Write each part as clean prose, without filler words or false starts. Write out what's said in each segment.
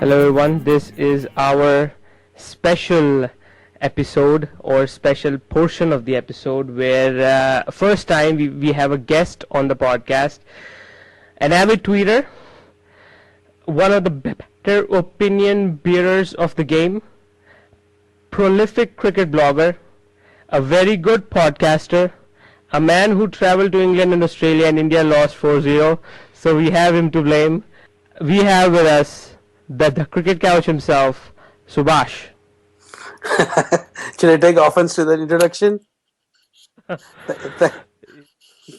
Hello everyone, this is our special episode or special portion of the episode where first time we have a guest on the podcast, an avid tweeter, one of the better opinion bearers of the game, prolific cricket blogger, a very good podcaster, a man who traveled to England and Australia and India lost 4-0, so we have him to blame. We have with us the cricket couch himself, Subash. Should I take offense to that introduction?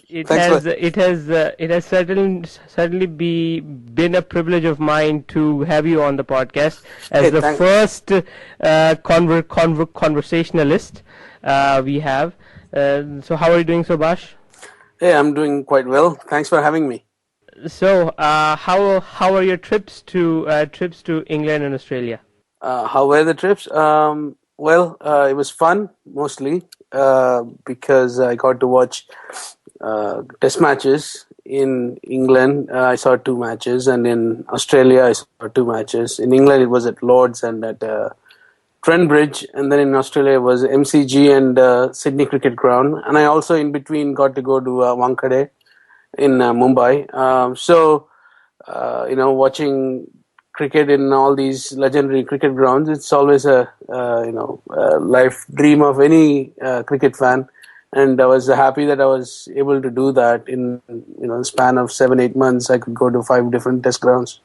It has certainly been a privilege of mine to have you on the podcast as the first conversationalist we have. So how are you doing, Subash? Hey, I'm doing quite well. Thanks for having me. So, how are your trips to England and Australia? How were the trips? It was fun mostly because I got to watch test matches in England. I saw 2 matches, and in Australia I saw 2 matches. In England it was at Lord's and at Trent Bridge, and then in Australia it was MCG and Sydney Cricket Ground. And I also in between got to go to Wankhede in Mumbai. Watching cricket in all these legendary cricket grounds, it's always a life dream of any cricket fan. And I was happy that I was able to do that in the span of 7-8 months. I could go to 5 different test grounds.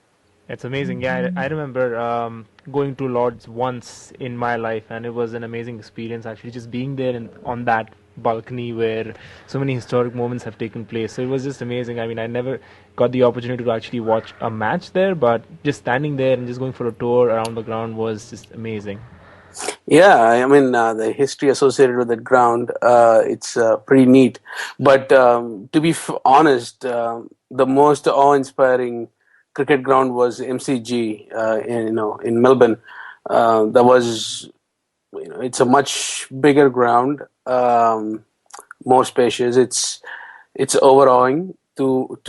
It's amazing. Yeah, I remember going to Lord's once in my life, and it was an amazing experience actually, just being there on that balcony where so many historic moments have taken place. So it was just amazing. I mean, I never got the opportunity to actually watch a match there, but just standing there and just going for a tour around the ground was just amazing. Yeah, I mean, the history associated with that ground, it's pretty neat. But to be honest, the most awe-inspiring cricket ground was MCG in Melbourne. That was, it's a much bigger ground, more spacious. It's overawing to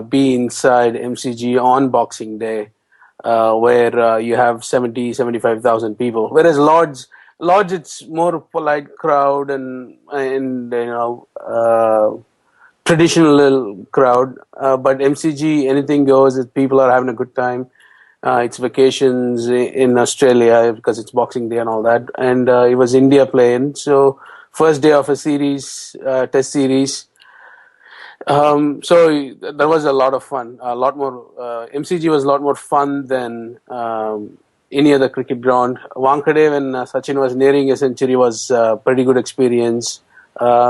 be inside MCG on Boxing Day, where you have 75,000 people. Whereas Lord's it's more polite crowd and traditional crowd, but MCG anything goes. People are having a good time. It's vacations in Australia because it's Boxing Day and all that, and it was India playing. So first day of a series, test series. So that was a lot of fun. A lot more. MCG was a lot more fun than any other cricket ground. Wankhede, when Sachin was nearing a century, was a pretty good experience.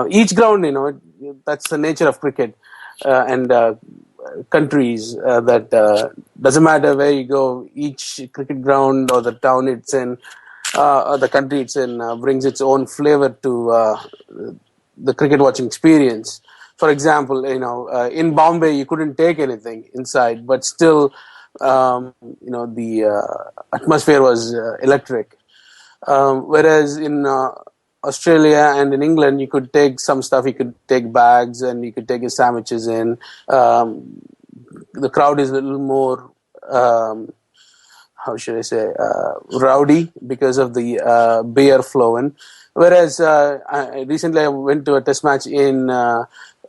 Each ground, that's the nature of cricket and countries. That doesn't matter where you go. Each cricket ground or the town it's in, or the country it's in, brings its own flavor to the cricket watching experience. For example, in Bombay you couldn't take anything inside, but still, the atmosphere was electric. Whereas in Australia and in England, you could take some stuff. You could take bags and you could take your sandwiches in. The crowd is a little more, how should I say, rowdy because of the beer flowing. Whereas recently I went to a test match in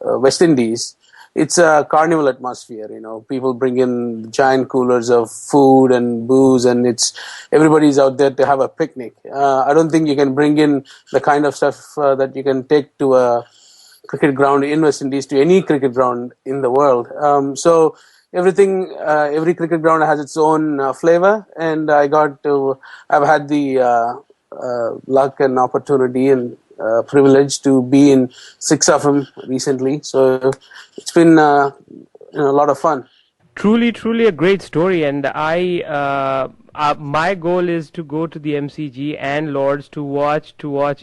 West Indies. It's a carnival atmosphere, people bring in giant coolers of food and booze, and everybody's out there to have a picnic. I don't think you can bring in the kind of stuff that you can take to a cricket ground in West Indies to any cricket ground in the world. So every cricket ground has its own flavor, and I've had the luck and opportunity and privilege to be in 6 of them recently. So it's been a lot of fun. Truly a great story, and my goal is to go to the MCG and Lords to watch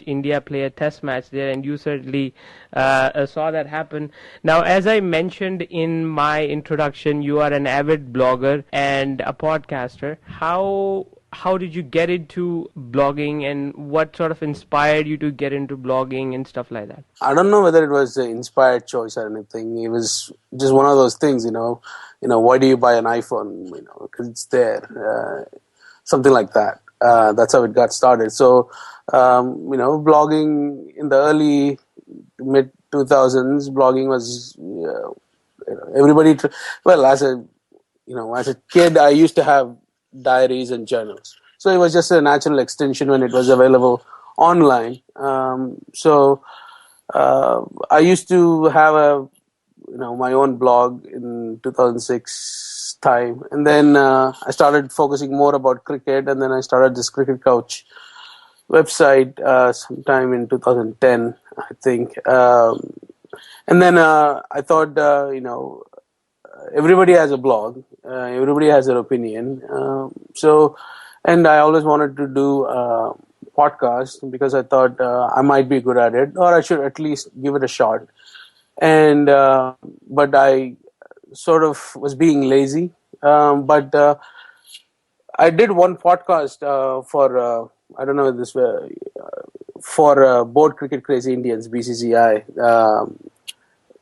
India play a test match there, and you certainly saw that happen. Now, as I mentioned in my introduction, you are an avid blogger and a podcaster. How how did you get into blogging, and what sort of inspired you to get into blogging and stuff like that? I don't know whether it was an inspired choice or anything. It was just one of those things, you know. Why do you buy an iPhone? Because it's there. Something like that. That's how it got started. So, blogging in the early mid 2000s, blogging was everybody. Well, as a kid, I used to have diaries and journals. So it was just a natural extension when it was available online. I used to have my own blog in 2006 time, and then I started focusing more about cricket, and then I started this Cricket Couch website sometime in 2010, I think. And then I thought, everybody has a blog, everybody has their opinion. And I always wanted to do podcast because I thought I might be good at it, or I should at least give it a shot. And but I sort of was being lazy. But I did one podcast for I don't know if this for Board Cricket Crazy Indians (BCCI).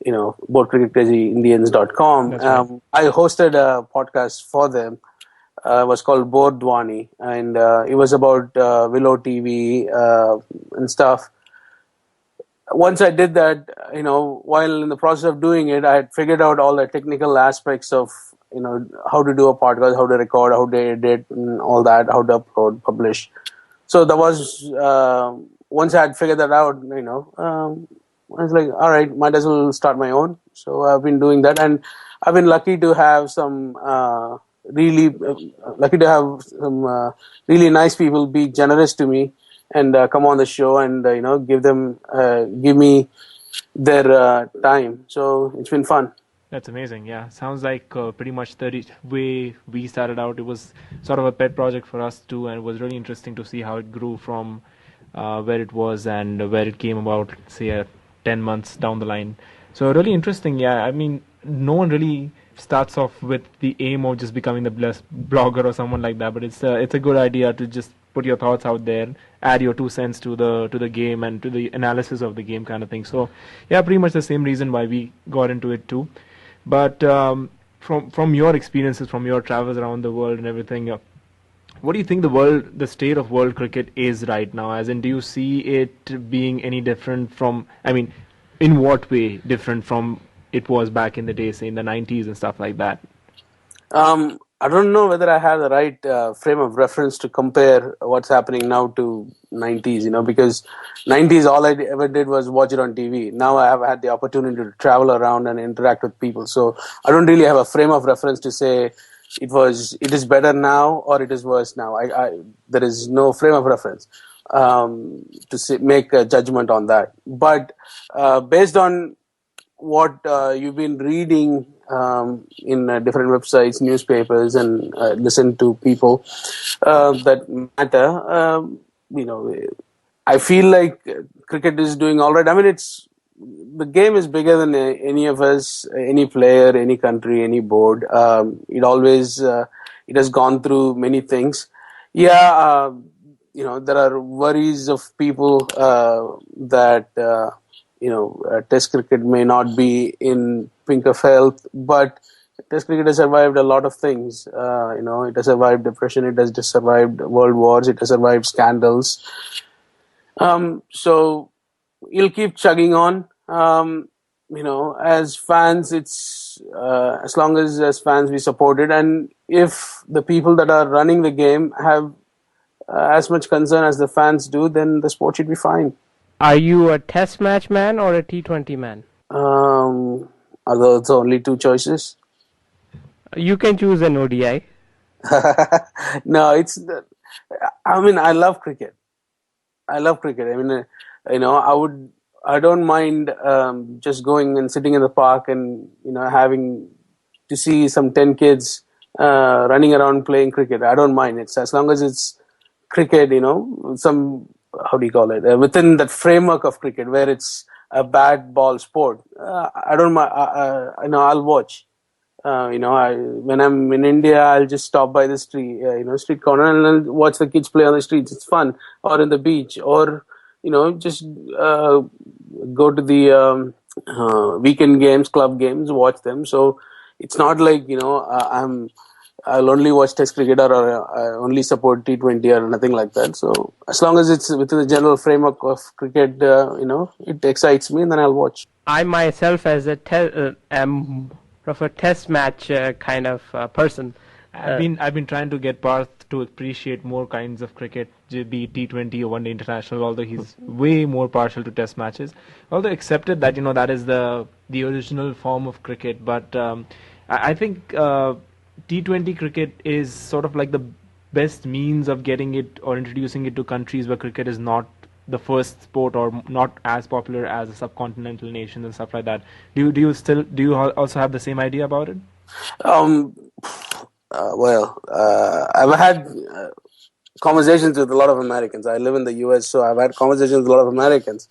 BoardCricketCrazyIndians.com. That's right. I hosted a podcast for them. It was called Board Dwani, and it was about Willow TV and stuff. Once I did that, while in the process of doing it, I had figured out all the technical aspects of, how to do a podcast, how to record, how to edit, and all that, how to upload, publish. So that was, once I had figured that out, I was like, all right, might as well start my own. So I've been doing that, and I've been lucky to have some really really nice people be generous to me and come on the show and give me their time. So it's been fun. That's amazing. Yeah, sounds like pretty much the way we started out. It was sort of a pet project for us too, and it was really interesting to see how it grew from where it was and where it came about, say, 10 months down the line. So really interesting. Yeah, I mean, no one really starts off with the aim of just becoming the best blogger or someone like that, but it's a good idea to just put your thoughts out there, add your 2 cents to the game and to the analysis of the game kind of thing. So yeah, pretty much the same reason why we got into it too. But from your experiences, from your travels around the world and everything, what do you think the state of world cricket is right now? As in, do you see it being any different from? I mean, in what way different from it was back in the day, say in the 90s and stuff like that? I don't know whether I have the right frame of reference to compare what's happening now to 90s, because 90s all I ever did was watch it on TV. Now I have had the opportunity to travel around and interact with people. So I don't really have a frame of reference to say it is better now or it is worse now. There is no frame of reference to make a judgment on that. But based on what you've been reading in different websites, newspapers, and listen to people that matter. I feel like cricket is doing all right. I mean, the game is bigger than any of us, any player, any country, any board. It has gone through many things. Yeah, there are worries of people that. Test cricket may not be in pink of health, but Test cricket has survived a lot of things. It has survived depression, it has just survived world wars, it has survived scandals. So you'll keep chugging on. As fans, it's as long as fans we support it, and if the people that are running the game have as much concern as the fans do, then the sport should be fine. Are you a test match man or a T20 man? Are those only two choices? You can choose an ODI. No, I love cricket. I mean, I don't mind just going and sitting in the park and, having to see some 10 kids running around playing cricket. I don't mind. It's as long as it's cricket, how do you call it? Within that framework of cricket, where it's a bad ball sport, I don't mind. I'll watch. When I'm in India, I'll just stop by the street corner, and I'll watch the kids play on the streets. It's fun, or in the beach, or just go to the weekend games, club games, watch them. So it's not like I'll only watch Test cricket, or I only support T20 or nothing like that. So as long as it's within the general framework of cricket, it excites me, and then I'll watch. I myself, as am of a test match kind of person. I've been trying to get Parth to appreciate more kinds of cricket, be it T20 or One Day International. Although he's way more partial to Test matches, although accepted that that is the original form of cricket. But I think T20 cricket is sort of like the best means of getting it or introducing it to countries where cricket is not the first sport or not as popular as a subcontinental nation and stuff like that. Do you also have the same idea about it? Um, I've had conversations with a lot of Americans. I live in the US, so I've had conversations with a lot of Americans.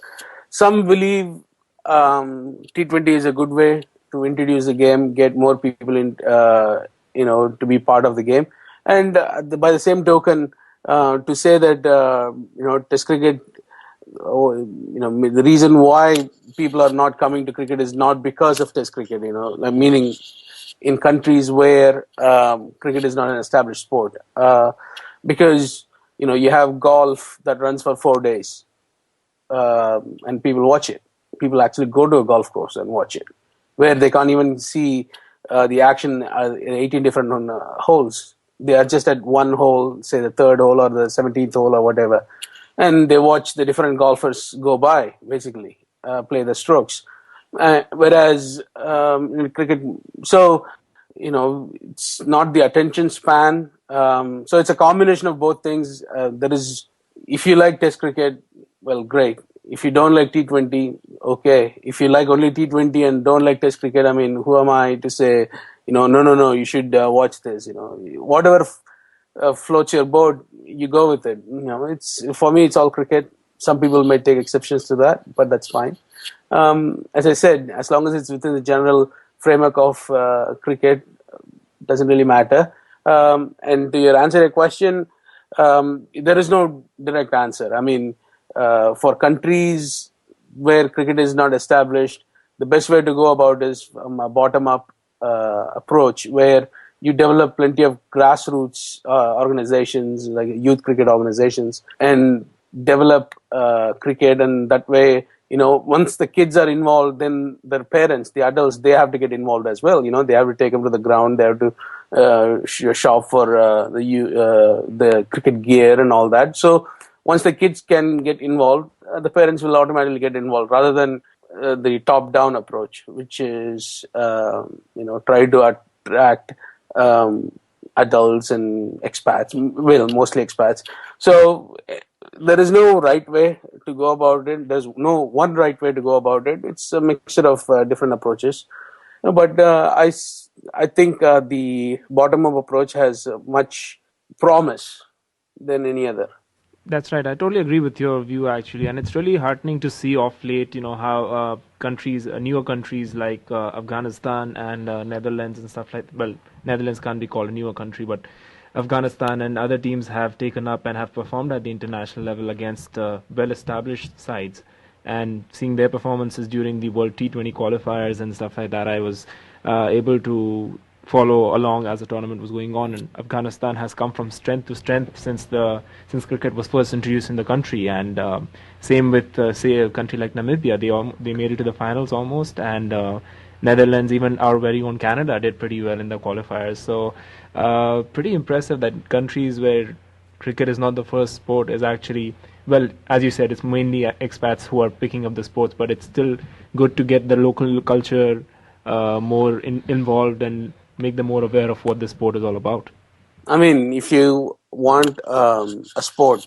Some believe T20 is a good way to introduce the game, get more people in, to be part of the game. And by the same token, to say that, Test cricket, the reason why people are not coming to cricket is not because of Test cricket, meaning in countries where cricket is not an established sport. Because, you have golf that runs for 4 days, and people watch it. People actually go to a golf course and watch it, where they can't even see the action in 18 different holes. They are just at one hole, say the third hole or the 17th hole or whatever, and they watch the different golfers go by, basically, play the strokes. Whereas in cricket, so it's not the attention span. So it's a combination of both things. If you like Test cricket, well, great. If you don't like T20, okay. If you like only T20 and don't like Test cricket, I mean, who am I to say, no, you should watch this. Whatever floats your boat, you go with it. It's, for me, it's all cricket. Some people may take exceptions to that, but that's fine. As I said, as long as it's within the general framework of cricket, doesn't really matter. And to answer your question, there is no direct answer. I mean, for countries where cricket is not established, the best way to go about is from a bottom-up approach, where you develop plenty of grassroots organizations, like youth cricket organizations, and develop cricket. And that way, once the kids are involved, then their parents, the adults, they have to get involved as well. They have to take them to the ground. They have to shop for the cricket gear and all that. So once the kids can get involved, the parents will automatically get involved, rather than the top-down approach, which is try to attract adults and expats, well, mostly expats. So there is no right way to go about it. There's no one right way to go about it. It's a mixture of different approaches. But I think the bottom-up approach has much promise than any other. That's right. I totally agree with your view, actually, and it's really heartening to see off late, how countries, newer countries like Afghanistan and Netherlands and stuff like. Well, Netherlands can't be called a newer country, but Afghanistan and other teams have taken up and have performed at the international level against well-established sides. And seeing their performances during the World T20 qualifiers and stuff like that, I was able to follow along as the tournament was going on. And Afghanistan has come from strength to strength since cricket was first introduced in the country. And same with say a country like Namibia, they made it to the finals almost. And Netherlands, even our very own Canada, did pretty well in the qualifiers. So pretty impressive that countries where cricket is not the first sport is actually, well, as you said, it's mainly expats who are picking up the sports, but it's still good to get the local culture more involved and make them more aware of what the sport is all about. I mean, if you want a sport,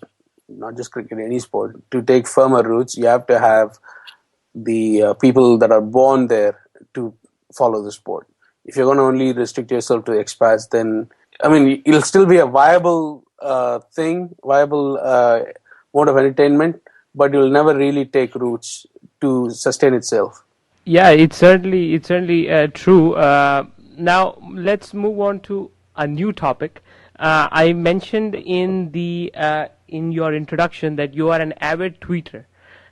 not just cricket, any sport, to take firmer roots, you have to have the people that are born there to follow the sport. If you're going to only restrict yourself to expats, then, I mean, it'll still be a viable viable mode of entertainment, but you'll never really take roots to sustain itself. Yeah, it's certainly true. Now let's move on to a new topic. I mentioned in your introduction that you are an avid tweeter.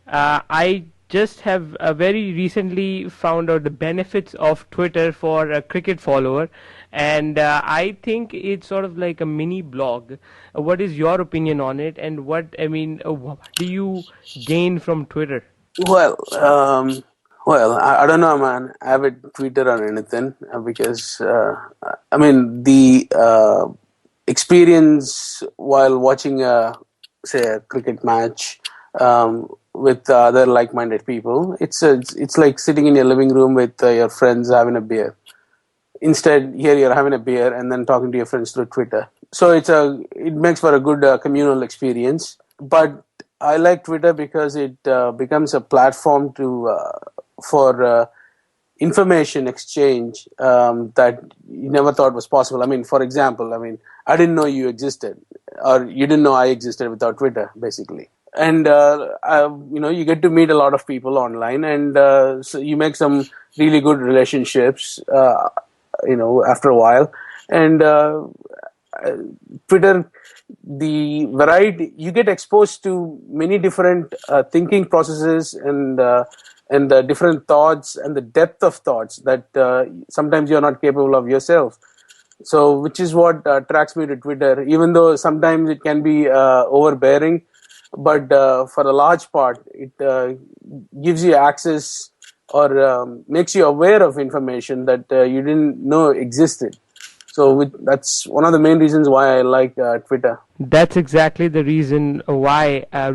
I just have very recently found out the benefits of Twitter for a cricket follower, and I think it's sort of like a mini blog. What is your opinion on it, and what do you gain from Twitter? Well, I don't know, man. Avid tweeter or anything because I mean the experience while watching say a cricket match with other like-minded people. It's like sitting in your living room with your friends having a beer. Instead, here you're having a beer and then talking to your friends through Twitter. So it makes for a good communal experience. But I like Twitter because it becomes a platform for information exchange that you never thought was possible. I mean, for example, I didn't know you existed, or you didn't know I existed without Twitter, basically. And you get to meet a lot of people online, and so you make some really good relationships. After a while, and Twitter, the variety, you get exposed to many different thinking processes and different thoughts and the depth of thoughts that sometimes you're not capable of yourself. So, which is what attracts me to Twitter, even though sometimes it can be overbearing, but for a large part, it gives you access or makes you aware of information that you didn't know existed. So that's one of the main reasons why I like Twitter. That's exactly the reasons why I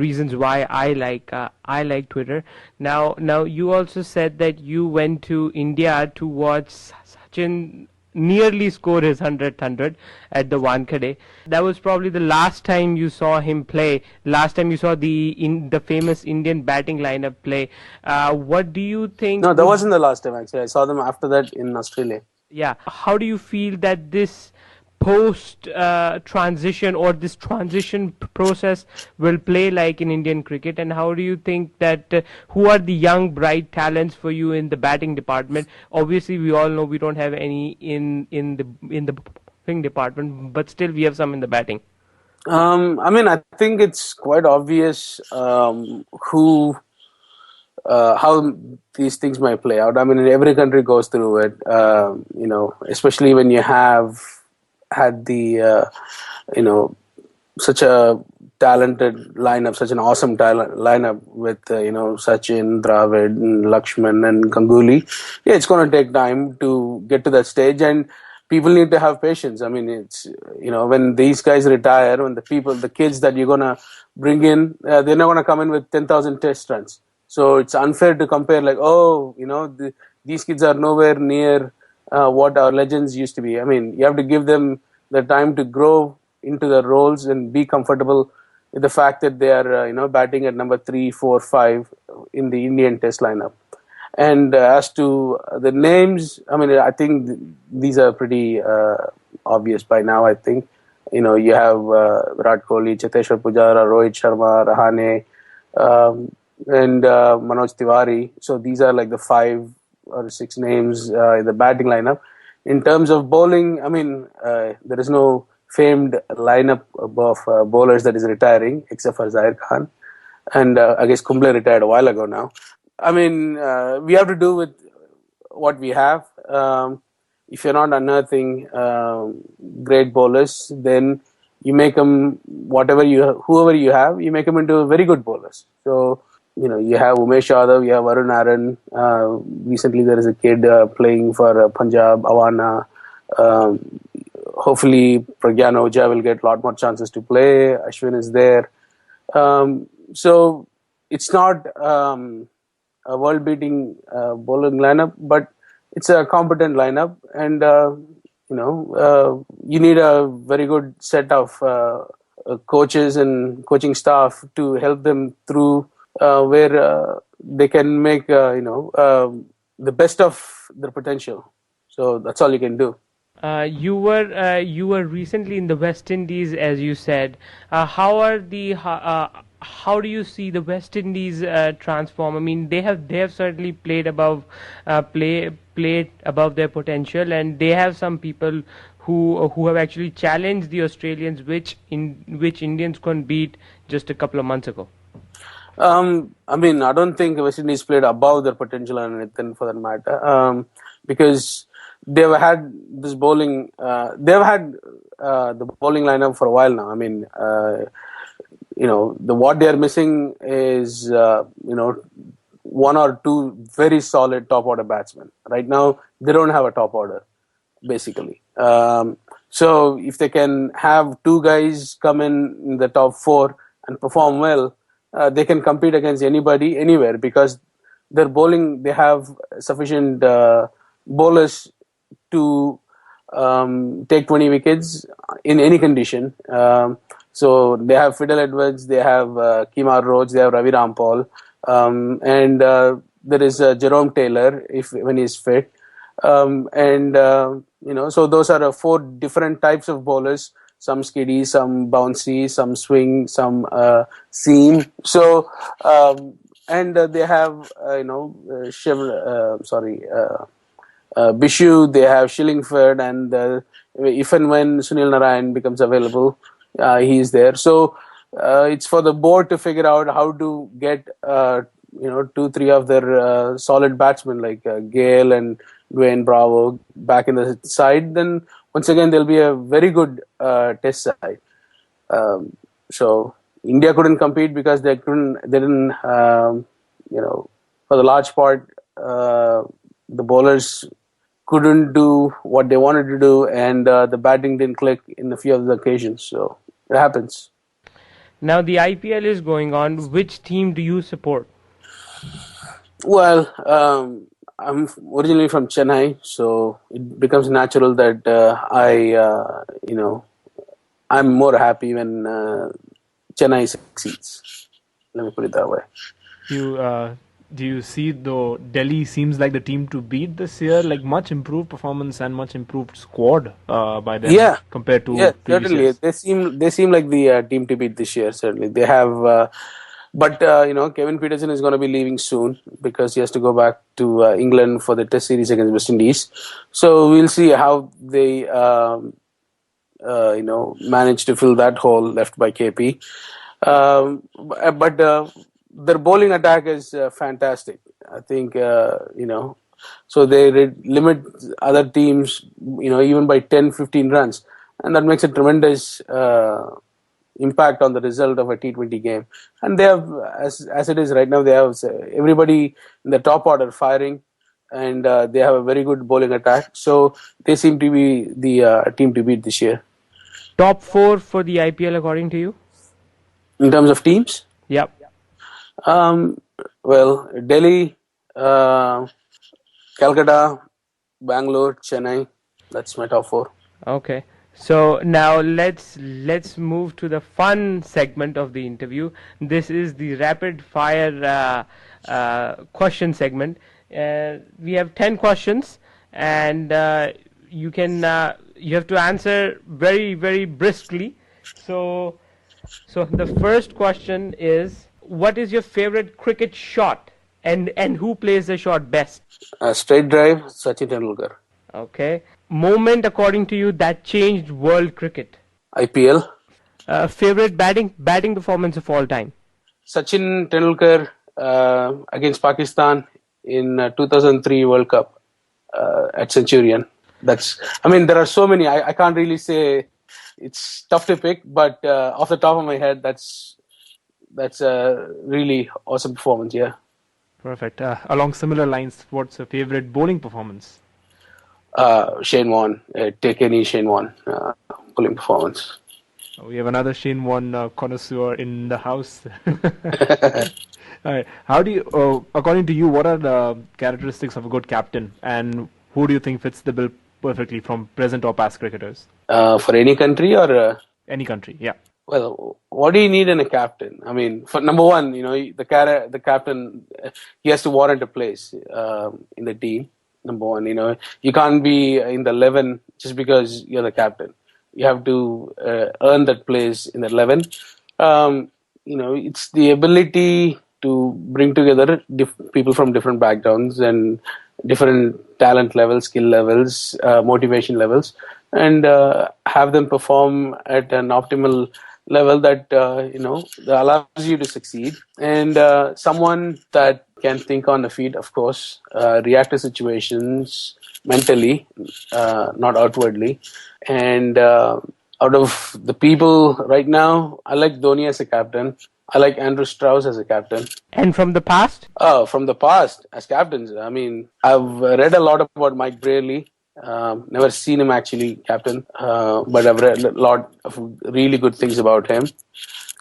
like Twitter. Now you also said that you went to India to watch Sachin nearly score his 100th at the Wankhede. That was probably the last time you saw him play. Last time you saw the famous Indian batting lineup play. What do you think? No, that wasn't the last time actually. I saw them after that in Australia. Yeah, how do you feel that this post transition or this transition process will play like in Indian cricket, and how do you think that who are the young bright talents for you in the batting department? Obviously we all know we don't have any in the batting department, but still we have some in the batting. I think it's quite obvious who how these things might play out. I mean, every country goes through it, especially when you have had the, such a talented lineup, such an awesome talent lineup with, Sachin, Dravid, and Lakshman, and Ganguly. Yeah, it's going to take time to get to that stage, and people need to have patience. I mean, it's, when these guys retire, when the kids that you're going to bring in, they're not going to come in with 10,000 test runs. So it's unfair to compare like, these kids are nowhere near what our legends used to be. I mean, you have to give them the time to grow into their roles and be comfortable with the fact that they are, batting at number 3, 4, 5 in the Indian Test lineup. And as to the names, I mean, I think these are pretty obvious by now. I think, you have Virat Kohli, Cheteshwar Pujara, Rohit Sharma, Rahane, and Manoj Tiwari. So these are like the 5 or 6 names in the batting lineup. In terms of bowling, I mean, there is no famed lineup of bowlers that is retiring except for Zahir Khan. And I guess Kumble retired a while ago now. I mean, we have to do with what we have. If you're not unearthing great bowlers, then you make them whoever you have, you make them into very good bowlers. So, you have Umesh Yadav, you have Arun Aaron. Recently, there is a kid playing for Punjab, Awana. Hopefully, Pragyan Ojha will get a lot more chances to play. Ashwin is there. So, it's not a world-beating bowling lineup, but it's a competent lineup, and you need a very good set of coaches and coaching staff to help them through where they can make the best of their potential. So that's all you can do. You were recently in the West Indies, as you said. how do you see the West Indies transform? I mean, they have certainly played above their potential, and they have some people who have actually challenged the Australians, which Indians couldn't beat just a couple of months ago. I mean, I don't think West Indies played above their potential or anything for that matter, because they've had this bowling. They've had the bowling lineup for a while now. I mean, what they are missing is one or two very solid top order batsmen. Right now, they don't have a top order, basically. So if they can have two guys come in the top four and perform well, they can compete against anybody anywhere, because their bowling, they have sufficient bowlers to take 20 wickets in any condition. So they have Fidel Edwards, they have Kemar Roach, they have Ravi Rampal, and there is Jerome Taylor when he's fit. So those are four different types of bowlers: some skiddy, some bouncy, some swing, some seam. So they have Bishu, they have Shillingford, and if and when Sunil Narayan becomes available, he is there. So it's for the board to figure out how to get 2-3 of their solid batsmen like Gale and Dwayne Bravo back in the side. Then once again there'll be a very good test side. So India couldn't compete because they didn't for the large part the bowlers couldn't do what they wanted to do, and the batting didn't click in a few of the occasions. So it happens. Now the IPL is going on. Which team do you support? Well, I'm originally from Chennai, so it becomes natural that I'm more happy when Chennai succeeds. Let me put it that way. Do you see, though, Delhi seems like the team to beat this year? Like, much improved performance and much improved squad by them compared to previous certainly years. they seem like the team to beat this year. Certainly they have, but Kevin Peterson is going to be leaving soon because he has to go back to England for the Test series against West Indies. So we'll see how they manage to fill that hole left by KP. But their bowling attack is fantastic. I think so they limit other teams, even by 10-15 runs, and that makes a tremendous impact on the result of a T20 game. And they have, as it is right now, they have everybody in the top order firing, and they have a very good bowling attack. So they seem to be the team to beat this year. Top four for the IPL according to you? In terms of teams? Yep. Well, Delhi, Calcutta, Bangalore, Chennai. That's my top four. Okay. So now let's move to the fun segment of the interview. This is the rapid fire question segment. We have 10 questions, and you have to answer very, very briskly. So the first question is, what is your favorite cricket shot, and who plays the shot best? Straight drive, Sachin Tendulkar. Okay. Moment according to you that changed world cricket? IPL. Favorite batting performance of all time? Sachin Tendulkar against Pakistan in 2003 World Cup at Centurion. There are so many. I can't really say. It's tough to pick, but off the top of my head, that's a really awesome performance. Yeah. Perfect. Along similar lines, what's your favorite bowling performance? Shane Warne. Take any Shane Warne bowling performance. We have another Shane Warne connoisseur in the house. All right. How do you, according to you, what are the characteristics of a good captain, and who do you think fits the bill perfectly from present or past cricketers? For any country or any country? Yeah. Well, what do you need in a captain? I mean, for number one, the captain, he has to warrant a place in the team. Number one, you can't be in the 11 just because you're the captain. You have to earn that place in the 11. it's the ability to bring together people from different backgrounds and different talent levels, skill levels, motivation levels, and have them perform at an optimal level that allows you to succeed. And someone that can think on the feet, of course, react to situations mentally, not outwardly. And out of the people right now, I like Dhoni as a captain. I like Andrew Strauss as a captain. And from the past? Oh, from the past as captains, I mean, I've read a lot about Mike Braley. Never seen him actually captain, but I've read a lot of really good things about him.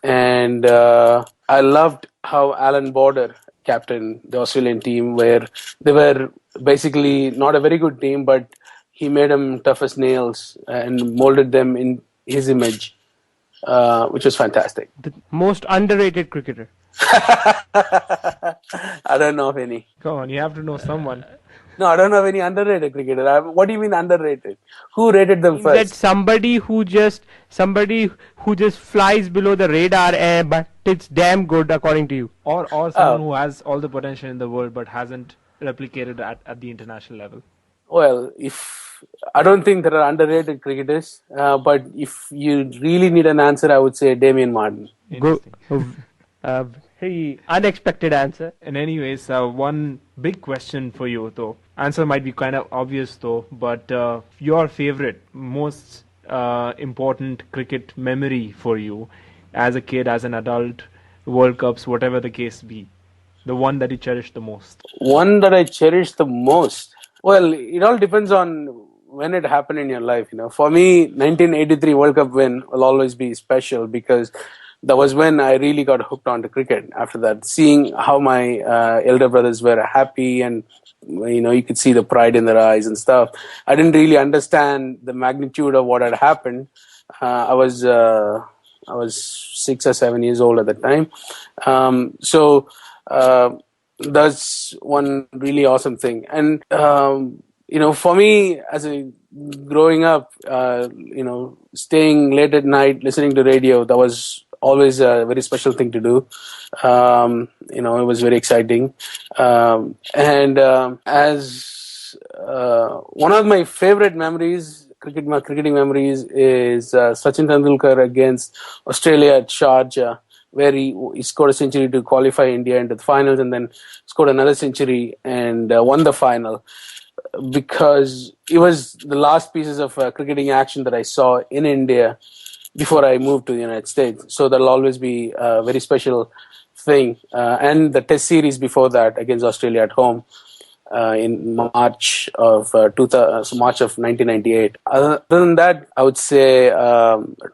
And I loved how Alan Border captained the Australian team, where they were basically not a very good team, but he made them tough as nails and molded them in his image, which was fantastic. The most underrated cricketer. I don't know of any. Come on, you have to know someone. No, I don't know of any underrated cricketer. What do you mean underrated? Who rated them Means that first? somebody who just flies below the radar, but it's damn good according to you. Or someone who has all the potential in the world but hasn't replicated at the international level. Well, if I don't think there are underrated cricketers, but if you really need an answer, I would say Damien Martin. Go, Interesting. very unexpected answer. And anyways, one big question for you though. Answer might be kind of obvious though, but your favorite, most important cricket memory for you as a kid, as an adult, World Cups, whatever the case be. The one that you cherish the most. One that I cherish the most. Well, it all depends on when it happened in your life. For me, 1983 World Cup win will always be special because that was when I really got hooked onto cricket. After that, seeing how my elder brothers were happy and you could see the pride in their eyes and stuff. I didn't really understand the magnitude of what had happened. I was 6 or 7 years old at the time. So that's one really awesome thing. And for me, as a growing up, staying late at night listening to radio, that was always a very special thing to do. It was very exciting. As one of my favorite memories, cricketing memories, is Sachin Tendulkar against Australia at Sharjah, where he scored a century to qualify India into the finals, and then scored another century and won the final. Because it was the last pieces of cricketing action that I saw in India before I moved to the United States. So that'll always be a very special thing. And the test series before that against Australia at home in March of 1998. Other than that, I would say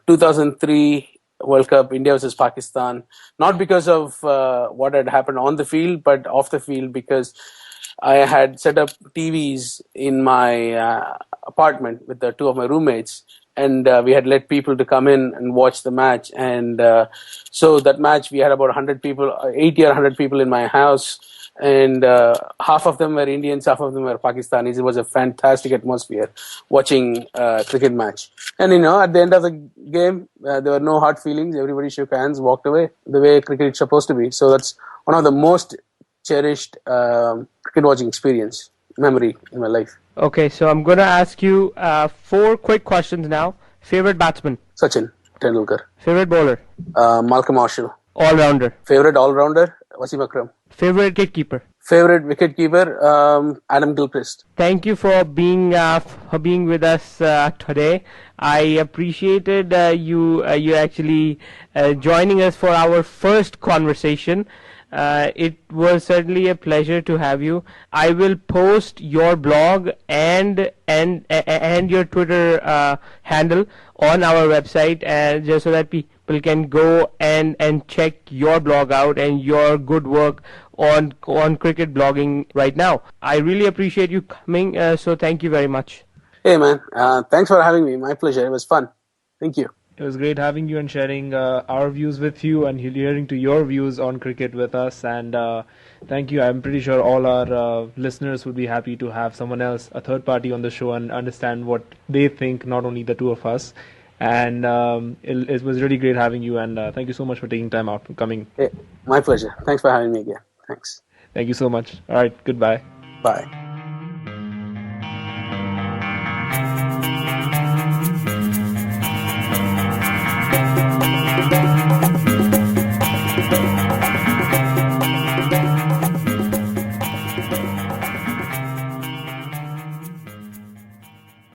2003 World Cup, India versus Pakistan. Not because of what had happened on the field, but off the field, because I had set up TVs in my apartment with the two of my roommates, and we had let people to come in and watch the match. And so that match, we had about 100 people, 80 or 100 people in my house, and half of them were Indians, half of them were Pakistanis. It was a fantastic atmosphere watching cricket match. And at the end of the game, there were no hard feelings. Everybody shook hands, walked away, the way cricket is supposed to be. So that's one of the most cherished cricket watching experience memory in my life. Okay, so I'm gonna ask you 4 quick questions now. Favorite batsman? Sachin Tendulkar. Favorite bowler? Malcolm Marshall. All-rounder? Favorite all-rounder? Wasim Akram. Favorite wicketkeeper? Favorite wicketkeeper? Adam Gilchrist. Thank you for being with us today. I appreciated you actually joining us for our first conversation. It was certainly a pleasure to have you. I will post your blog and your Twitter handle on our website, just so that people can go and check your blog out and your good work on cricket blogging right now. I really appreciate you coming. So thank you very much. Hey man, thanks for having me. My pleasure. It was fun. Thank you. It was great having you and sharing our views with you and hearing to your views on cricket with us. And thank you. I'm pretty sure all our listeners would be happy to have someone else, a third party on the show, and understand what they think, not only the two of us. And it was really great having you. And thank you so much for taking time out for coming. My pleasure. Thanks for having me again. Thanks. Thank you so much. All right, goodbye. Bye.